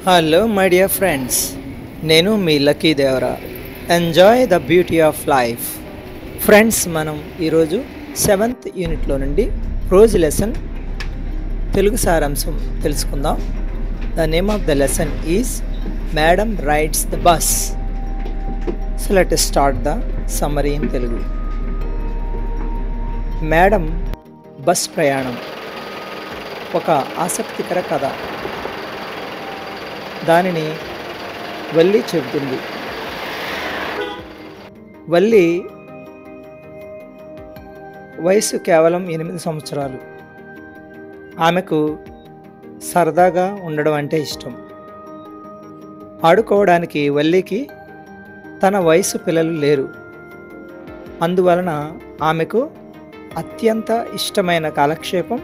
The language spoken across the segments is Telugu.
హలో మై డియర్ ఫ్రెండ్స్, నేను మీ Lucky Devara. Enjoy the beauty of life. Friends, మనం ఈరోజు 7th యూనిట్లో నుండి రోజు లెసన్ తెలుగు సారాంశం తెలుసుకుందాం. The name of the lesson is madam rides the bus. So let us start the summary in Telugu. Madam bus ప్రయాణం ఒక ఆసక్తికర కథ. దానిని వల్లి చెబుతుంది. వల్లి వయసు కేవలం 8 సంవత్సరాలు. ఆమెకు సరదాగా ఉండడం అంటే ఇష్టం. ఆడుకోవడానికి వల్లికి తన వయసు పిల్లలు లేరు. అందువలన ఆమెకు అత్యంత ఇష్టమైన కాలక్షేపం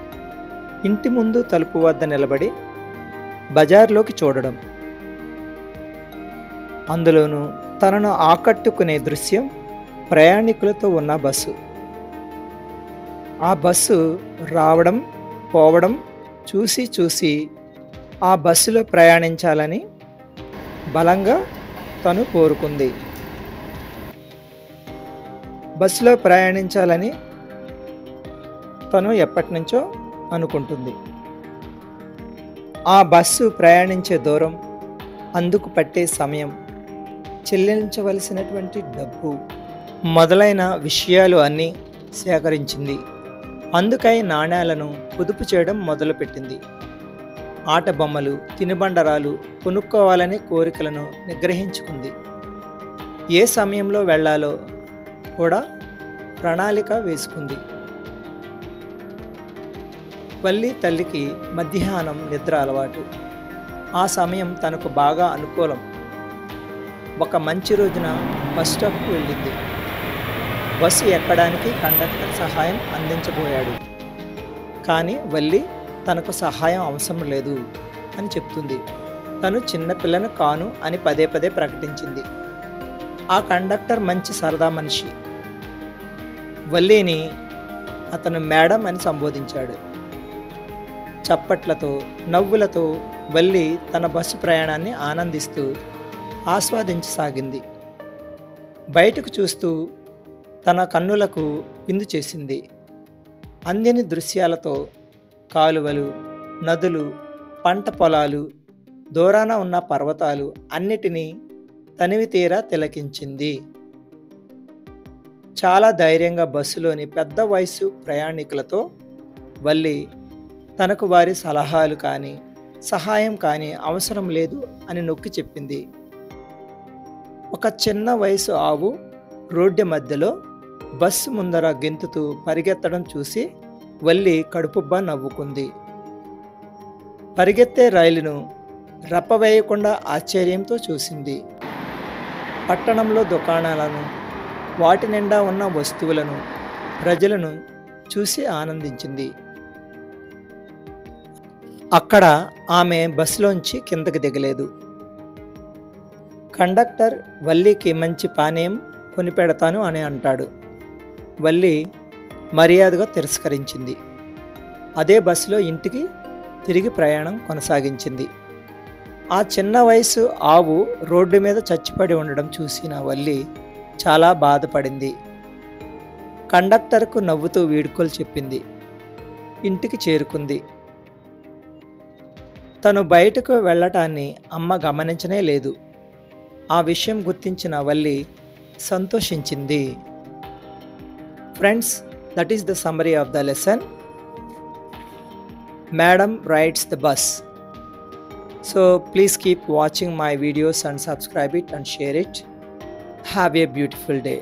ఇంటి ముందు తలుపు వద్ద నిలబడి బజార్లోకి చూడడం. అందులోనూ తనను ఆకట్టుకునే దృశ్యం ప్రయాణికులతో ఉన్న బస్సు. ఆ బస్సు రావడం పోవడం చూసి చూసి ఆ బస్సులో ప్రయాణించాలని బలంగా తను కోరుకుంది. బస్సులో ప్రయాణించాలని తను ఎప్పటి నుంచో అనుకుంటుంది. ఆ బస్సు ప్రయాణించే దూరం, అందుకు పట్టే సమయం, చెల్లించవలసినటువంటి డబ్బు మొదలైన విషయాలు అన్నీ సేకరించింది. అందుకై నాణేలను పొదుపు చేయడం మొదలుపెట్టింది. ఆట బొమ్మలు, తినుబండరాలు కొనుక్కోవాలనే కోరికలను నిగ్రహించుకుంది. ఏ సమయంలో వెళ్ళాలో కూడా ప్రణాళిక వేసుకుంది. వల్లి తల్లికి మధ్యాహ్నం నిద్ర అలవాటు. ఆ సమయం తనకు బాగా అనుకూలం. ఒక మంచి రోజున బస్ స్టాప్కు వెళ్ళింది. బస్సు ఎక్కడానికి కండక్టర్ సహాయం అందించబోయాడు. కానీ వల్లి తనకు సహాయం అవసరం లేదు అని చెప్తుంది. తను చిన్నపిల్లను కాను అని పదే పదే ప్రకటించింది. ఆ కండక్టర్ మంచి సరదా మనిషి. వల్లిని అతను మేడం అని సంబోధించాడు. చప్పట్లతో నవ్వులతో వల్లి తన బస్సు ప్రయాణాన్ని ఆనందిస్తూ ఆస్వాదించసాగింది. బయటకు చూస్తూ తన కన్నులకు విందు చేసింది. అందని దృశ్యాలతో కాలువలు, నదులు, పంట పొలాలు, దూరాన ఉన్న పర్వతాలు అన్నిటినీ తనివి తీరా తిలకించింది. చాలా ధైర్యంగా బస్సులోని పెద్ద వయసు ప్రయాణికులతో వల్లి తనకు వారి సలహాలు కానీ సహాయం కానీ అవసరం లేదు అని నొక్కి చెప్పింది. ఒక చిన్న వయసు ఆవు రోడ్డు మధ్యలో బస్సు ముందర గెంతుతూ పరిగెత్తడం చూసి వల్లి కడుపుబ్బా నవ్వుకుంది. పరిగెత్తే రైలును రప్పవేయకుండా ఆశ్చర్యంతో చూసింది. పట్టణంలో దుకాణాలను, వాటి నిండా ఉన్న వస్తువులను, ప్రజలను చూసి ఆనందించింది. అక్కడ ఆమె బస్సులోంచి కిందకి దిగలేదు. కండక్టర్ వల్లికి మంచి పానీయం కొనిపెడతాను అని అంటాడు. వల్లి మర్యాదగా తిరస్కరించింది. అదే బస్సులో ఇంటికి తిరిగి ప్రయాణం కొనసాగించింది. ఆ చిన్న వయసు ఆవు రోడ్డు మీద చచ్చిపడి ఉండడం చూసిన వల్లి చాలా బాధపడింది. కండక్టర్కు నవ్వుతూ వీడ్కోలు చెప్పింది. ఇంటికి చేరుకుంది. తను బయటకు వెళ్ళటాన్ని అమ్మ గమనించనే లేదు. ఆ విషయం గుర్తించిన వల్లి సంతోషించింది. Friends, that is the summary of the lesson. Madam rides the bus. So please keep watching my videos and subscribe it and share it. Have a beautiful day.